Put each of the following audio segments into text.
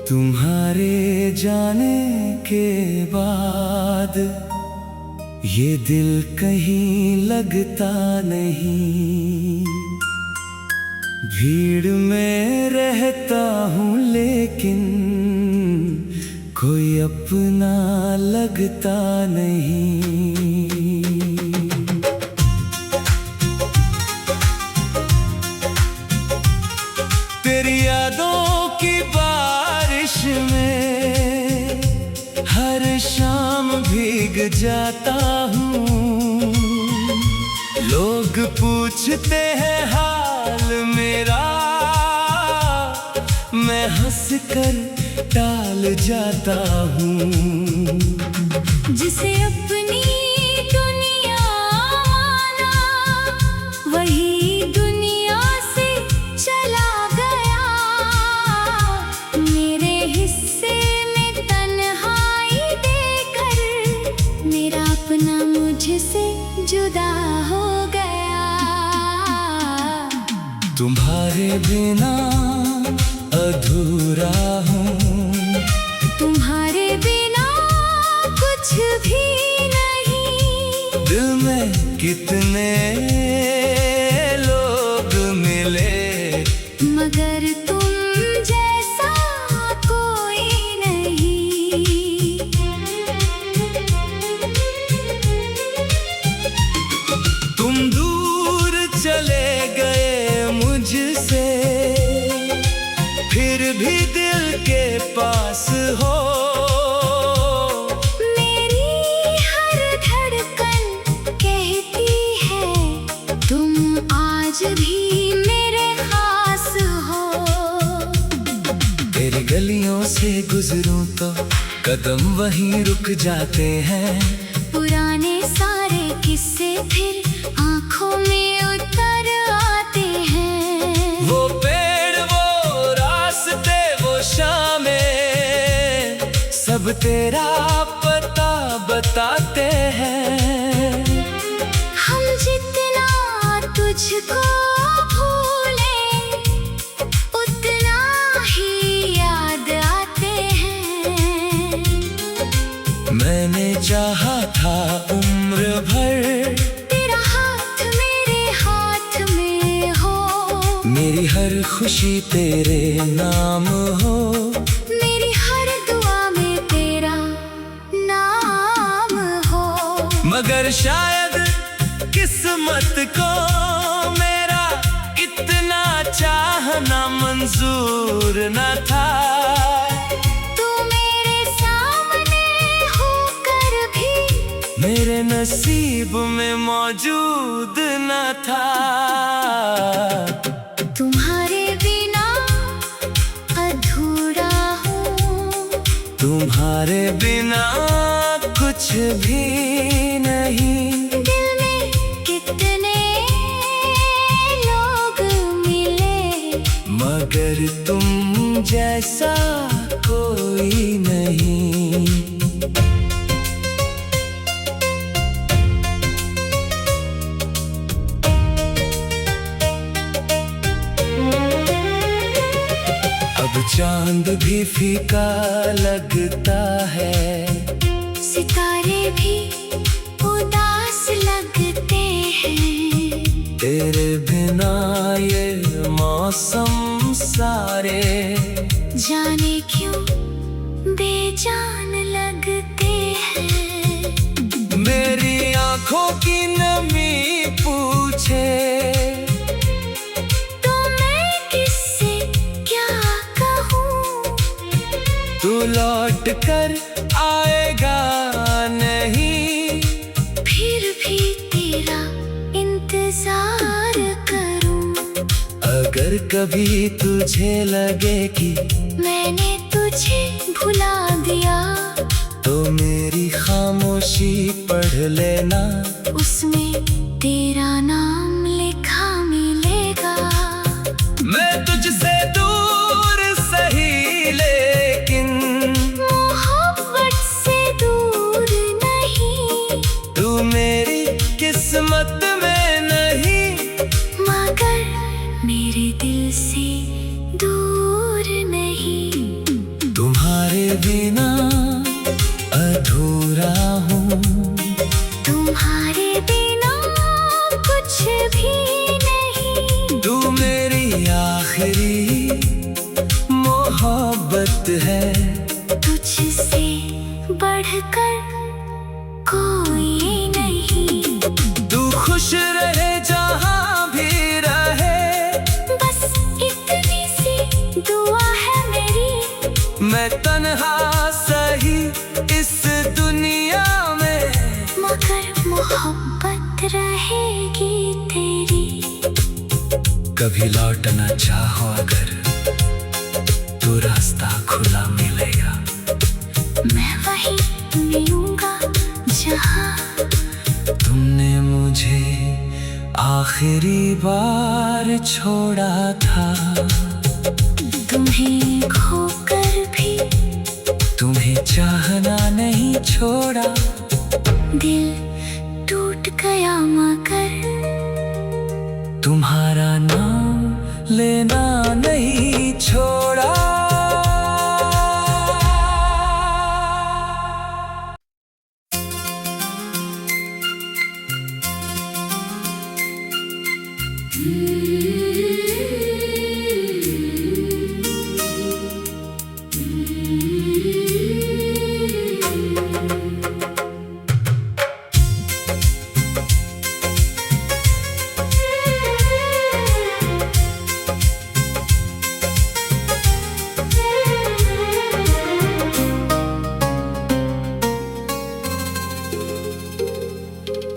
तुम्हारे जाने के बाद ये दिल कहीं लगता नहीं। भीड़ में रहता हूँ लेकिन कोई अपना लगता नहीं। तेरी यादों की बारिश में हर शाम भीग जाता हूँ। लोग पूछते हैं हाल मेरा, मैं हंस कर टाल जाता हूँ। जिसे अपनी दुनिया माना वही दुनिया से चला गया। मेरे हिस्से में तन्हाई देकर मेरा अपना मुझसे जुदा हो गया। तुम्हारे बिना अधूरा हूँ, तुम्हारे बिना कुछ भी नहीं। दिल में कितने लोग मिले मगर तुम जैसा कोई नहीं। तुम दूर चले गए मुझसे, फिर भी दिल के पास हो। मेरी हर धड़कन कहती है तुम आज भी मेरे खास हो। तेरी गलियों से गुजरूं तो कदम वहीं रुक जाते हैं। पुराने सारे किस्से फिर आंखों में उतर आते हैं। वो पेड़, वो रास्ते, वो शामें, सब तेरा पता बताते हैं। हम जितना तुझको भूले उतना ही याद आते हैं। मैंने चाहा था उम्र भर तेरा हाथ मेरे हाथ में हो। मेरी हर खुशी तेरे नाम हो। मेरी हर दुआ में तेरा नाम हो। मगर शायद किस्मत को मेरा इतना चाहना मंजूर न था। तू मेरे सामने होकर भी मेरे नसीब में मौजूद न था। तुम्हारे बिना अधूरा हूँ, तुम्हारे बिना कुछ भी नहीं। दिल में कितने लोग मिले मगर तुम जैसा कोई नहीं। अब चांद भी फीका लगता है, सितारे भी उदास लगते हैं। तेरे बिना ये मौसम सारे जाने क्यों बेजान लगते हैं। मेरी आंखों की नमी पूछे तो मैं किससे क्या कहूँ। तू लौट कर आएगा नहीं, फिर भी तेरा इंतजार करूँ। अगर कभी तुझे लगे कि मैंने तुझे भुला दिया तो मेरी खामोशी पढ़ लेना, उसमें तेरा नाम लिखा मिलेगा। मैं तुझसे दूर सही लेकिन मोहब्बत से दूर नहीं, तू मेरी किस्मत में नहीं, मगर मेरे दिल से दूर नहीं। तुम्हारे बिना अधूरा हूँ, तुम्हारे बिना कुछ भी नहीं। तू मेरी आखिरी मोहब्बत है, तुझसे बढ़कर कोई नहीं। तू खुश रहे जहाँ भी रहे, बस इतनी सी दुआ है मेरी। मैं तन्हा सही इस दुनिया में, मगर मोहब्बत रहेगी तेरी। कभी लौटना चाहो अगर तो रास्ता खुला मिलेगा। मैं वहीं मिलूंगा जहाँ तुमने मुझे आखिरी बार छोड़ा था, तुम्हें खोकर भी तुम्हें चाहना नहीं छोड़ा। दिल टूट गया मगर तुम्हारा नाम लेना नहीं छोड़ा।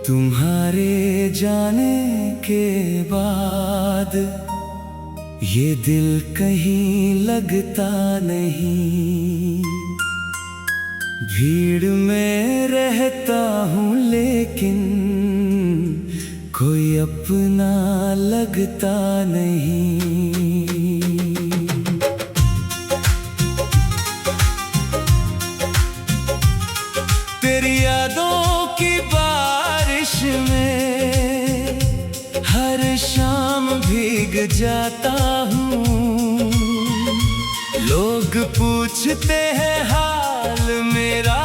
तुम्हारे जाने के बाद ये दिल कहीं लगता नहीं, भीड़ में रहता हूँ लेकिन कोई अपना लगता नहीं। तेरी यादों की बारिश में हर शाम भीग जाता हूँ, लोग पूछते हैं हाल मेरा,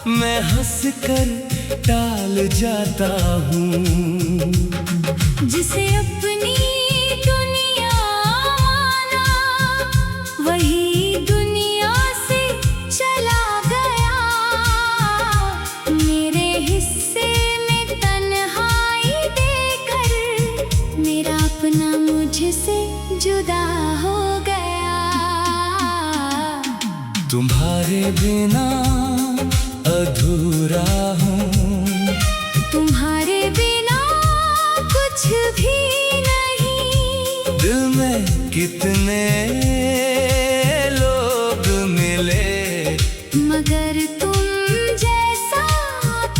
मैं हंस कर टाल जाता हूँ। जिसे अपनी दुनिया माना वही दुनिया से चला गया। मेरे हिस्से में तन्हाई देकर मेरा अपना मुझसे जुदा हो गया। तुम्हारे बिना अधूरा हूँ, तुम्हारे बिना कुछ भी नहीं। दिल में कितने लोग मिले, मगर तुम जैसा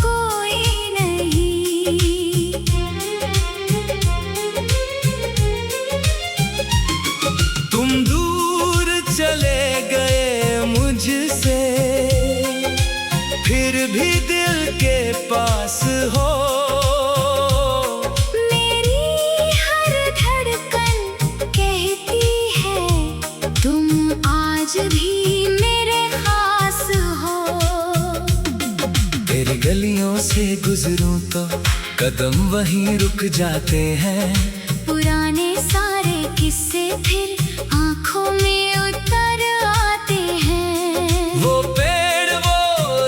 कोई नहीं। तुम दूर चले गए मुझसे, फिर भी दिल के पास हो। मेरी हर धड़कन कहती है तुम आज भी मेरे खास हो। तेरी गलियों से गुजरूं तो कदम वहीं रुक जाते हैं, पुराने सारे किस्से फिर आंखों में उतर आते हैं। वो पेड़ वो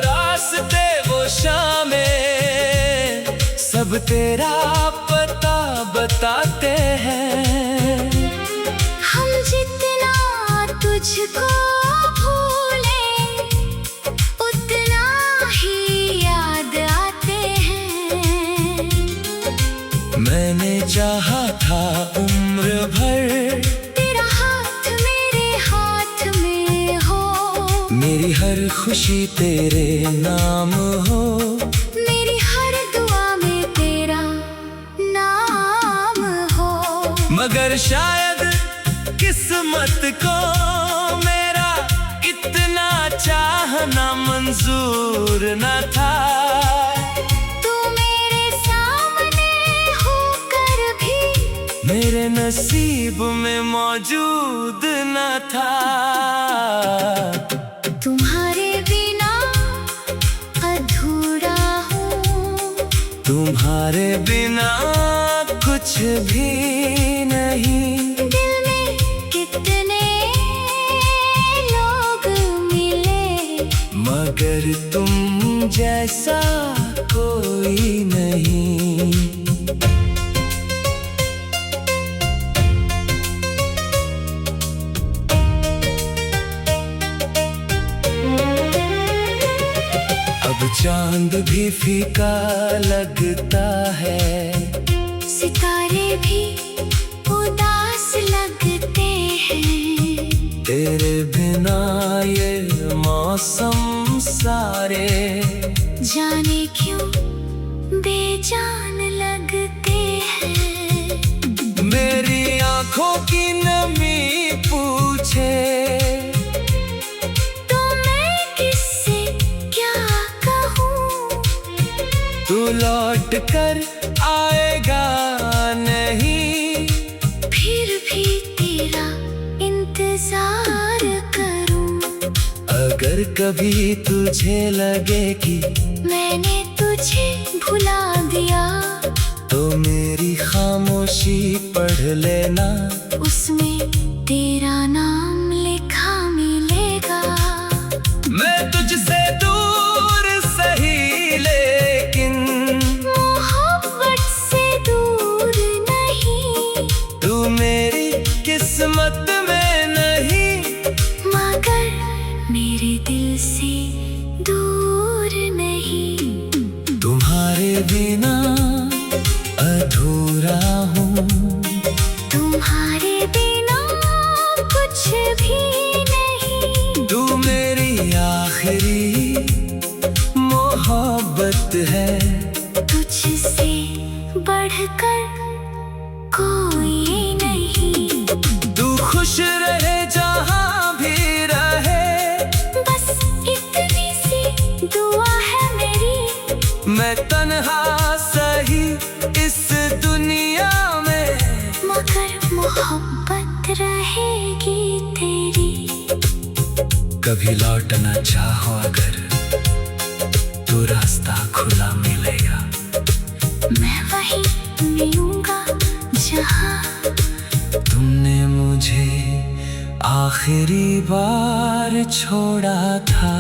रास्ते वो शामें सब तेरा पता बताते हैं। हम जितना तुझको भूले उतना ही याद आते हैं। मैंने चाहा था उम्र भर तेरा हाथ मेरे हाथ में हो। मेरी मेरी हर खुशी तेरे नाम हो, मेरी हर दुआ में तेरा नाम हो। मगर शायद किस्मत को मेरा इतना चाहना मंजूर न था। तू मेरे सामने होकर भी मेरे नसीब में मौजूद न था। तुम्हारे बिना अधूरा हूँ, तुम्हारे बिना कुछ भी नहीं। दिल में कितने लोग मिले, मगर तुम जैसा कोई नहीं। अब चांद भी फीका लगता है, सितारे भी उदास लगते हैं। तेरे बिना ये मौसम सारे जाने क्यों बेजान लगते हैं। मेरी आंखों की नमी पूछे तो मैं किससे क्या कहूँ। तू लौट कर आएगा नहीं, फिर भी तेरा इंतजार करूँ। अगर कभी तुझे लगे कि मैंने तुझे भुला दिया, तो मेरी खामोशी पढ़ लेना, उसमें तेरा नाम लिखा मिलेगा। मैं तुझसे दूर सही लेकिन मोहब्बत से दूर नहीं, तू मेरी किस्मत में नहीं। मगर मेरे दिल से दूर नहीं। तुम्हारे बिना अधूरा हूँ, तुम्हारे बिना कुछ भी नहीं। तू मेरी आखिरी मोहब्बत है, तुझसे बढ़कर कोई नहीं। तू खुश रहे जहाँ भी रहे, बस इतनी सी दुआ है मेरी। मैं तन्हा सही इस दुनिया में, मगर मोहब्बत रहेगी तेरी। कभी लौटना चाहो अगर तो रास्ता खुला मिलेगा। मैं वहीं मिलूंगा जहाँ तुमने मुझे आखिरी बार छोड़ा था।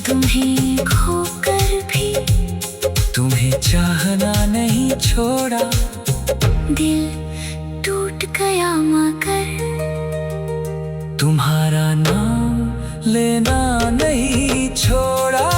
तुम्हें खोकर भी तुम्हें चाहना नहीं छोड़ा, दिल टूट गया मगर तुम्हारा नाम लेना नहीं छोड़ा।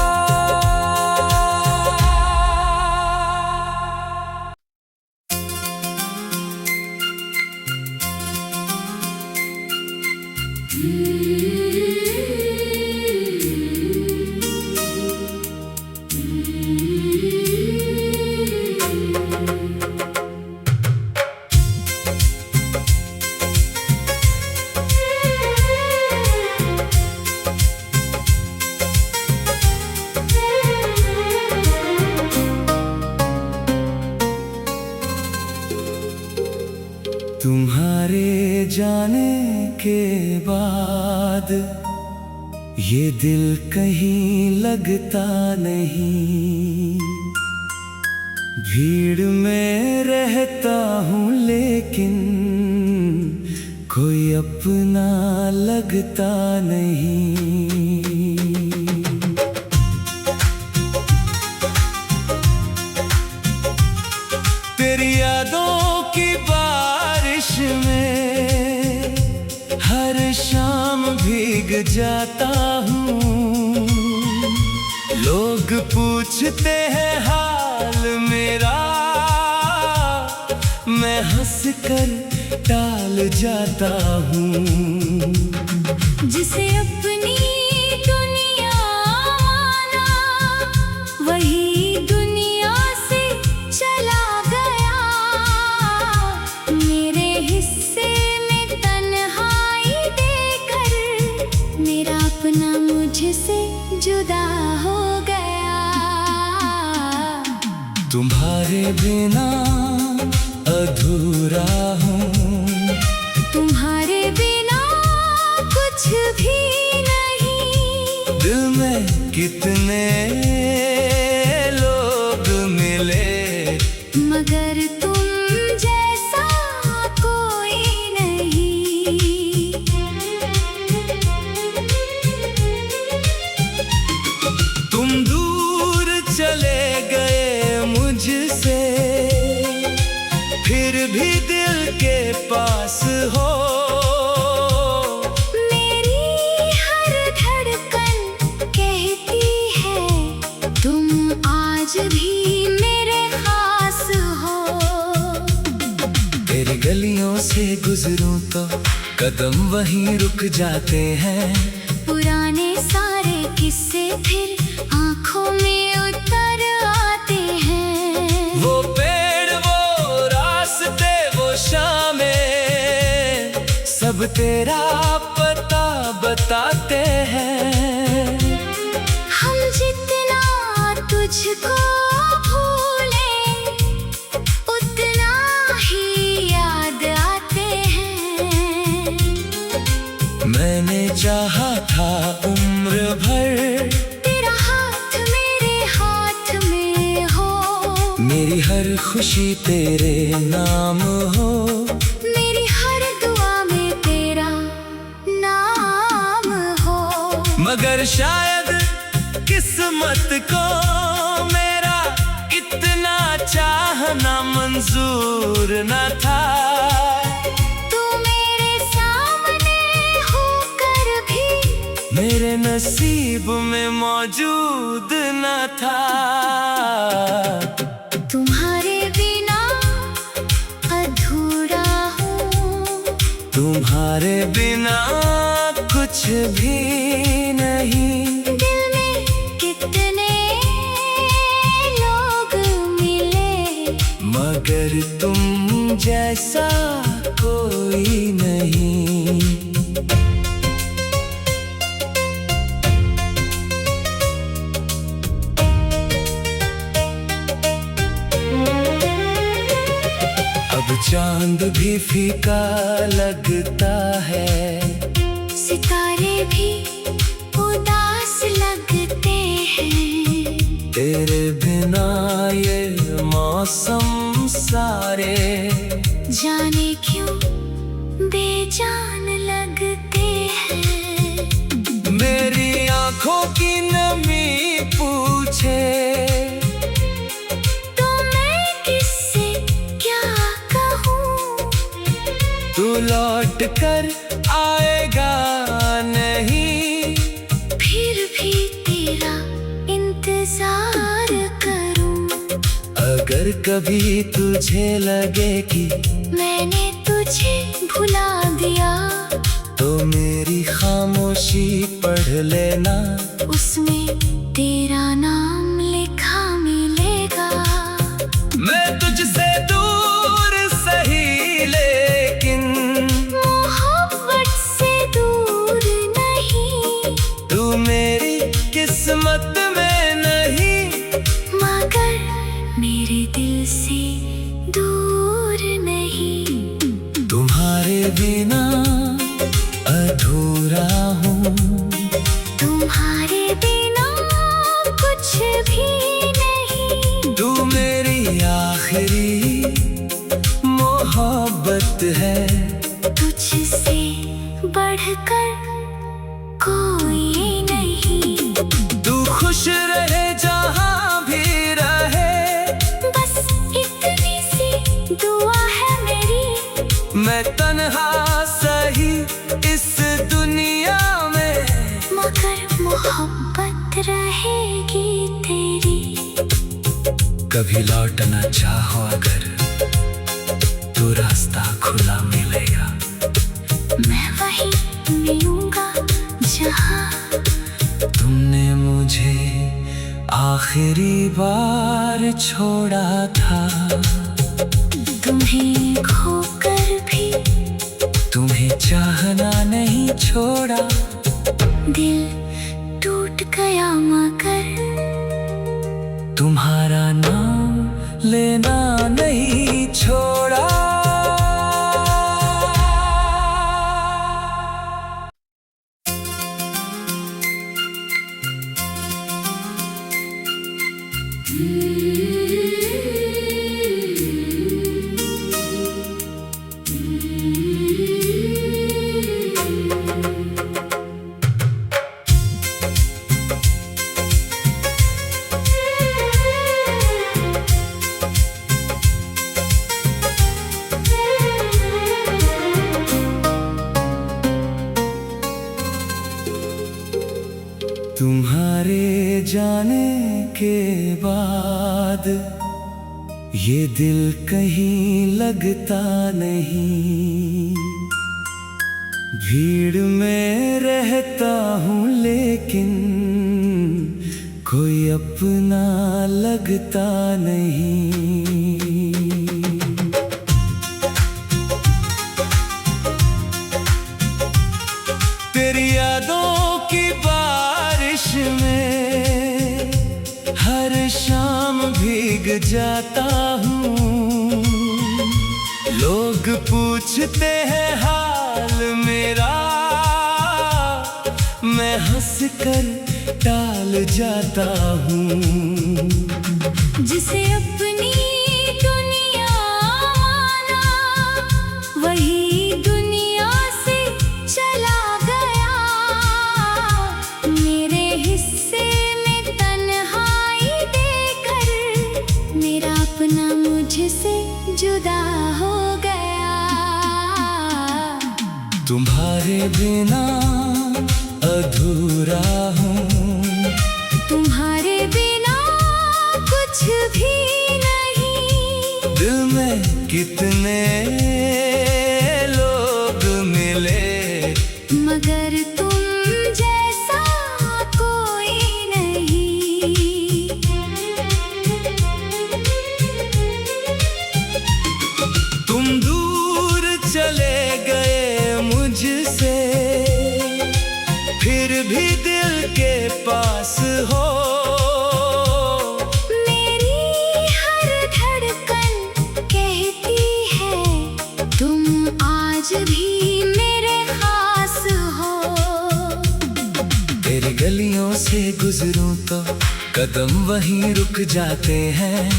तुम्हारे जाने के बाद ये दिल कहीं लगता नहीं। भीड़ में रहता हूँ लेकिन कोई अपना लगता नहीं। तेरी यादों की बारिश में हर शाम भीग जाता हूँ। लोग पूछते हैं हाल मेरा, मैं हंस कर टाल जाता हूँ। जिसे अपनी तुम्हारे बिना अधूरा हूँ, तुम्हारे बिना कुछ भी नहीं। दिल में कितने लोग मिले, मगर तुम जैसा कोई नहीं। तुम दूर चले गए मुझसे, फिर भी दिल के पास हो। मेरी हर धड़कन कहती है तुम आज भी मेरे खास हो। तेरी गलियों से गुजरूं तो कदम वहीं रुक जाते हैं। पुराने सारे किस्से फिर आंखों में उतर आते हैं। वो पेड़, वो रास्ते, वो शामें, सब तेरा पता बताते हैं। हम जितना तुझको भूले उतना ही याद आते हैं। मैंने चाहा था उम्र भर तेरा हाथ मेरे हाथ में हो। मेरी हर खुशी तेरे नाम हो। मेरी हर दुआ में तेरा नाम हो। मगर शायद किस्मत को मेरा इतना चाहना मंजूर न था। तू मेरे सामने होकर भी मेरे नसीब में मौजूद न था। तुम्हारे बिना अधूरा हूँ, तुम्हारे बिना कुछ भी नहीं। दिल में कितने लोग मिले, मगर तुम जैसा कोई नहीं। अब चांद भी फीका लगता है, सितारे भी उदास लगते हैं। तेरे बिना ये मौसम सारे जाने क्यों बेजान लगते हैं। मेरी आंखों की नमी पूछे तो मैं किससे क्या कहूँ। तू लौट कर आएगा नहीं, फिर भी तेरा इंतजार करूँ। अगर कभी तुझे लगे कि मैंने तुझे भुला दिया, तो मेरी खामोशी पढ़ लेना। उसमें तेरा नाम लिखा मिलेगा। मैं तुझसे दूर सही, लेकिन मोहब्बत से दूर नहीं। तू मेरी किस्मत में नहीं। मगर मेरे दिल से दूर नहीं। तुम्हारे बिना अधूरा हूँ, तुम्हारे बिना कुछ भी नहीं। तू मेरी आखिरी मोहब्बत है। तुझसे बढ़कर कोई नहीं। तू खुश रहे जहाँ भी रहे, बस इतनी सी दुआ है मेरी। मैं तन्हा सही इस दुनिया में, मगर मोहब्बत रहेगी तेरी। कभी लौटना चाहो अगर तो रास्ता खुला मिलेगा। मैं वहीं मिलूंगा जहाँ तुमने मुझे आखिरी बार छोड़ा था। तुम्हें खोकर भी तुम्हें चाहना नहीं छोड़ा। दिल टूट गया मगर तुम्हारा नाम तुम्हारे जाने के बाद ये दिल कहीं लगता नहीं। भीड़ में रहता हूँ लेकिन कोई अपना लगता नहीं। तेरी यादों की बारिश में हर शाम भीग जाता हूँ। लोग पूछते हैं हाल मेरा, मैं हंस कर टाल जाता हूँ। जिसे अपनी दुनिया माना वही दुनिया से चला गया। मेरे हिस्से में तन्हाई देकर मेरा अपना मुझसे जुदा हो गया। तुम्हारे बिना अधूरा हूँ, तुम्हारे बिना कुछ भी नहीं। दिल में कितने लोग मिले मगर तुम जैसा कोई नहीं। तुम दूर चले गए मुझसे, फिर भी दिल के पास हो। मेरी हर धड़कन कहती है तुम आज भी मेरे खास हो। तेरी गलियों से गुजरूं तो कदम वहीं रुक जाते हैं।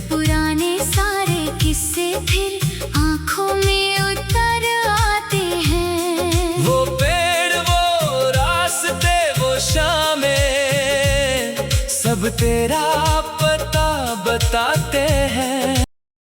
पुराने सारे किस्से फिर आंखों में उतर आते हैं। वो पेड़, वो रास्ते, वो शामें, सब तेरा पता बताते हैं।